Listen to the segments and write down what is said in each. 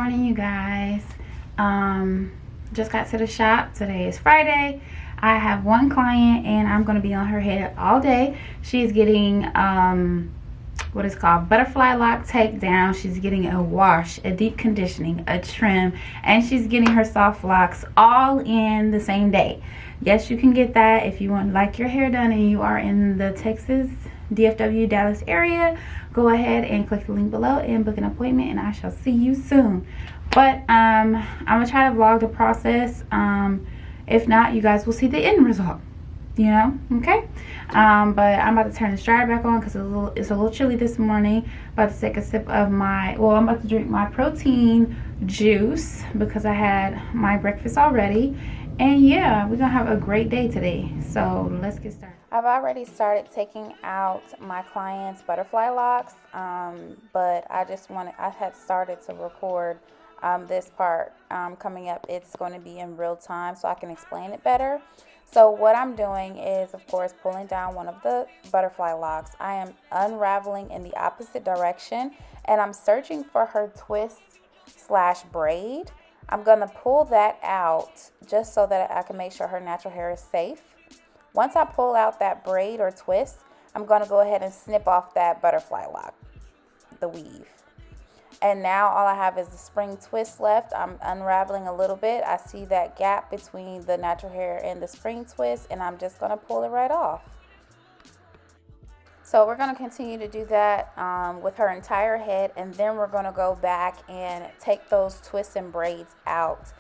morning, you guys. Just got to the shop. Today is Friday. I have one client and I'm going to be on her head all day. She's getting what is called butterfly lock takedown. She's getting a wash, a deep conditioning, a trim, and she's getting her soft locks all in the same day. Yes, you can get that if you want like your hair done and you are in the Texas, DFW, Dallas area. Go ahead and click the link below and book an appointment, and I shall see you soon. But I'm gonna try to vlog the process. If not, you guys will see the end result, okay? But I'm about to turn this dryer back on because it's a little chilly this morning. About to take a sip of I'm about to drink my protein juice because I had my breakfast already. And yeah, we're gonna have a great day today, so let's get started. I've already started taking out my client's butterfly locks, but I had started to record this part coming up. It's going to be in real time so I can explain it better. So what I'm doing is, of course, pulling down one of the butterfly locks. I am unraveling in the opposite direction, and I'm searching for her twist/braid. I'm going to pull that out just so that I can make sure her natural hair is safe. Once I pull out that braid or twist, I'm going to go ahead and snip off that butterfly lock, the weave. And now all I have is the spring twist left. I'm unraveling a little bit. I see that gap between the natural hair and the spring twist, and I'm just going to pull it right off. So we're going to continue to do that with her entire head, and then we're going to go back and take those twists and braids out.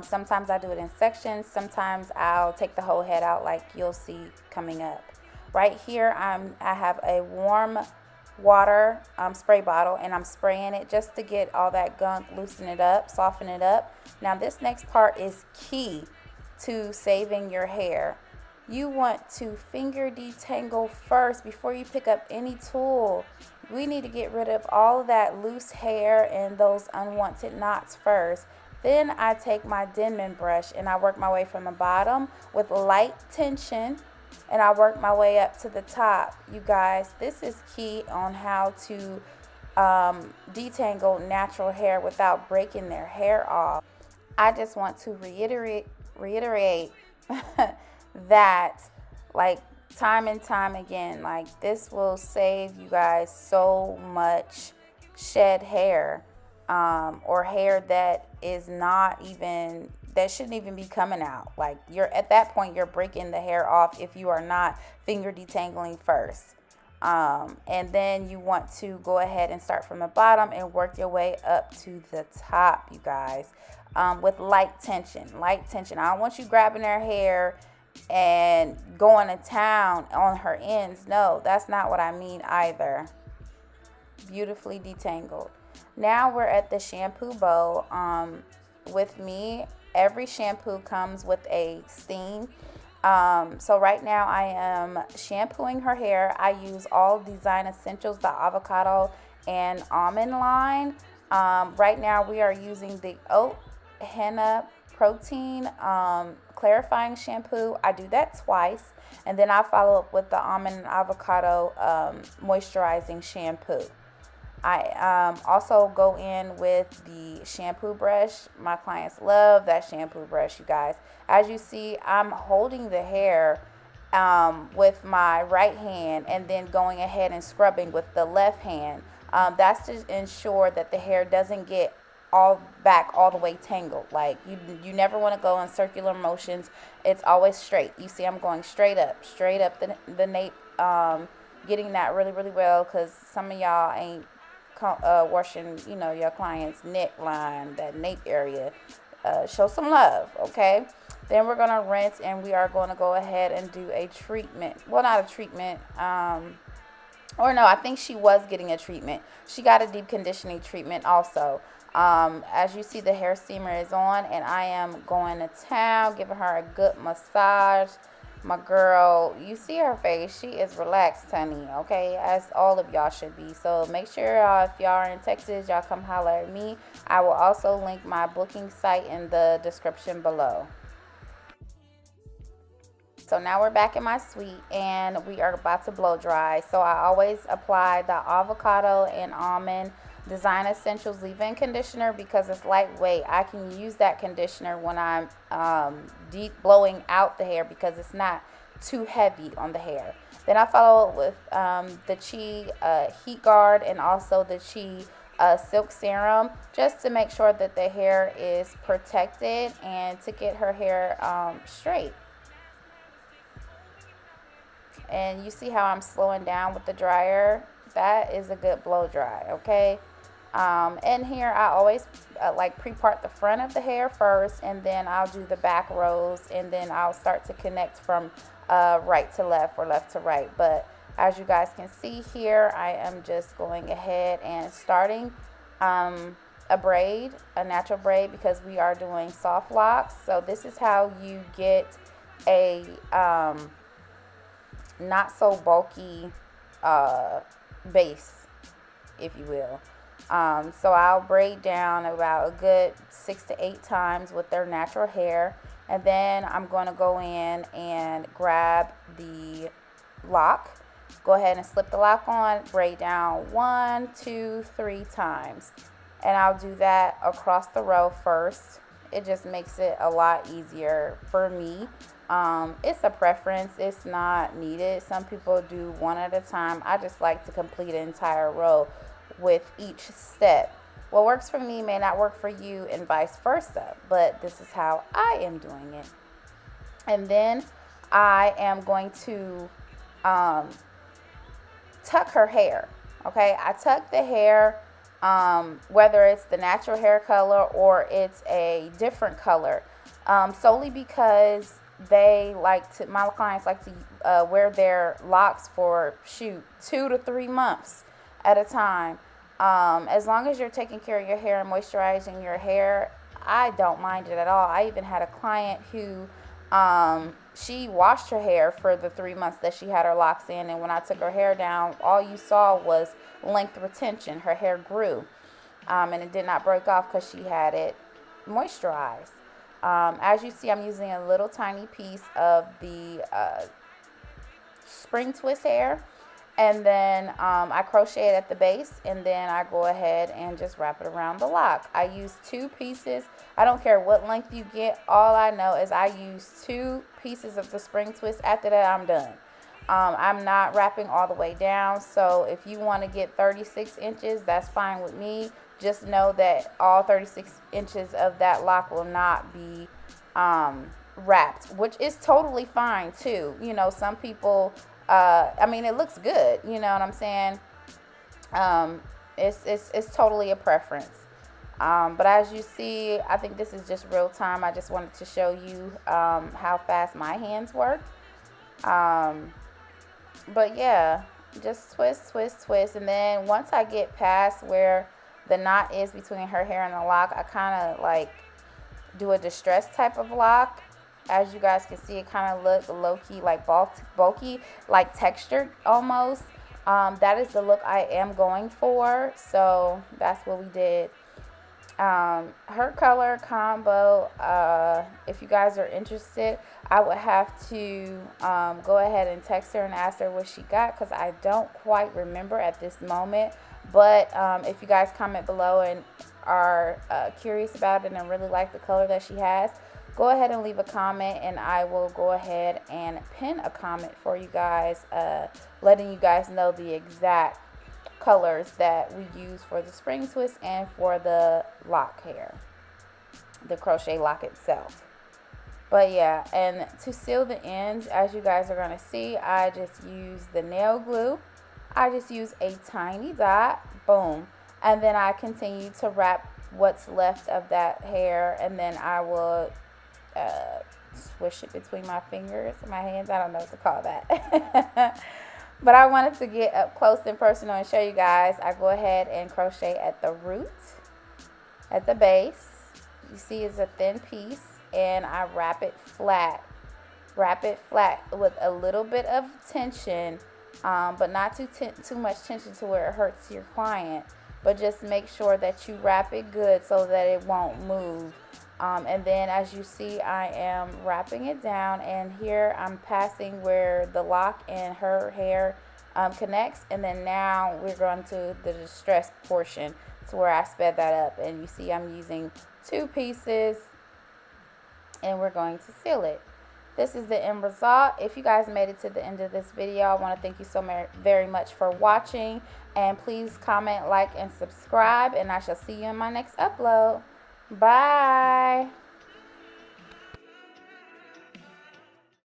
Sometimes I do it in sections. Sometimes I'll take the whole head out like you'll see coming up. Right here, I have a warm water spray bottle, and I'm spraying it just to get all that gunk, loosen it up, soften it up. Now this next part is key to saving your hair. You want to finger detangle first before you pick up any tool. We need to get rid of all of that loose hair and those unwanted knots first. Then I take my Denman brush and I work my way from the bottom with light tension, and I work my way up to the top. You guys, this is key on how to detangle natural hair without breaking their hair off. I just want to reiterate that, like, time and time again, like, this will save you guys so much shed hair, or hair that is not even, that shouldn't even be coming out. Like, you're at that point, you're breaking the hair off if you are not finger detangling first. And then you want to go ahead and start from the bottom and work your way up to the top, you guys, with light tension. I don't want you grabbing her hair and going to town on her ends. No, that's not what I mean either. Beautifully detangled. Now we're at the shampoo bowl. With me, every shampoo comes with a steam. So right now I am shampooing her hair. I use all Design Essentials, the avocado and almond line. Right now we are using the oat henna protein clarifying shampoo. I do that twice, and then I follow up with the almond and avocado moisturizing shampoo. I also go in with the shampoo brush. My clients love that shampoo brush, you guys. As you see, I'm holding the hair with my right hand and then going ahead and scrubbing with the left hand. That's to ensure that the hair doesn't get all the way tangled. Like, you never want to go in circular motions. It's always straight. You see, I'm going straight up the nape, getting that really, really well, because some of y'all ain't washing, your client's neckline, that nape area. Show some love, okay? Then we're going to rinse, and we are going to go ahead and do a treatment. Well, not a treatment. Or no, I think she was getting a treatment. She got a deep conditioning treatment also. As you see, the hair steamer is on, and I am going to town, giving her a good massage. My girl, you see her face, she is relaxed, honey, okay, as all of y'all should be. So make sure if y'all are in Texas, y'all come holler at me. I will also link my booking site in the description below. So now we're back in my suite, and we are about to blow dry. So I always apply the avocado and almond Design Essentials leave-in conditioner because it's lightweight. I can use that conditioner when I'm deep blowing out the hair because it's not too heavy on the hair. Then I follow it with the Chi Heat Guard and also the Chi Silk Serum, just to make sure that the hair is protected and to get her hair straight. And you see how I'm slowing down with the dryer? That is a good blow dry, okay? And here I always like pre-part the front of the hair first, and then I'll do the back rows, and then I'll start to connect from right to left or left to right. But as you guys can see here, I am just going ahead and starting a braid, a natural braid, because we are doing soft locks. So this is how you get a not so bulky base, if you will. So I'll braid down about a good 6 to 8 times with their natural hair, and then I'm going to go in and grab the lock, go ahead and slip the lock on, braid down 1, 2, 3 times, and I'll do that across the row first. It just makes it a lot easier for me. It's a preference. It's not needed. Some people do one at a time. I just like to complete an entire row with each step. What works for me may not work for you, and vice versa, but this is how I am doing it. And then I am going to tuck her hair. Okay, I tuck the hair, whether it's the natural hair color or it's a different color, solely because my clients like to wear their locks for 2 to 3 months at a time. As long as you're taking care of your hair and moisturizing your hair, I don't mind it at all. I even had a client who she washed her hair for the 3 months that she had her locks in, and when I took her hair down, all you saw was length retention. Her hair grew, and it did not break off because she had it moisturized. As you see, I'm using a little tiny piece of the spring twist hair, and then I crochet it at the base, and then I go ahead and just wrap it around the lock. I use 2 pieces. I don't care what length you get. All I know is I use 2 pieces of the spring twist. After that, I'm done. I'm not wrapping all the way down, so if you want to get 36 inches, that's fine with me. Just know that all 36 inches of that lock will not be wrapped, which is totally fine too. You know, some people, it looks good. You know what I'm saying? It's totally a preference. But as you see, I think this is just real time. I just wanted to show you how fast my hands work. But yeah, just twist, twist, twist. And then once I get past where the knot is between her hair and the lock, I kind of like do a distressed type of lock. As you guys can see, it kind of looks low-key, like bulky, like textured almost. That is the look I am going for, so that's what we did. Her color combo, if you guys are interested, I would have to go ahead and text her and ask her what she got, because I don't quite remember at this moment. But if you guys comment below and are curious about it and really like the color that she has, go ahead and leave a comment, and I will go ahead and pin a comment for you guys, letting you guys know the exact colors that we use for the spring twist and for the lock hair, the crochet lock itself. But yeah, and to seal the ends, as you guys are going to see, I just use the nail glue. I just use a tiny dot, boom, and then I continue to wrap what's left of that hair, and then I will swish it between my fingers and my hands. I don't know what to call that. But I wanted to get up close and personal and show you guys. I go ahead and crochet at the root, at the base. You see it's a thin piece, and I wrap it flat. Wrap it flat with a little bit of tension, but not too much tension to where it hurts your client. But just make sure that you wrap it good so that it won't move. And then as you see, I am wrapping it down, and here I'm passing where the lock and her hair connects, and then now we're going to the distressed portion. to where I sped that up. And you see I'm using 2 pieces, and we're going to seal it. This is the end result. If you guys made it to the end of this video, I want to thank you so very much for watching. And please comment, like, and subscribe. And I shall see you in my next upload. Bye.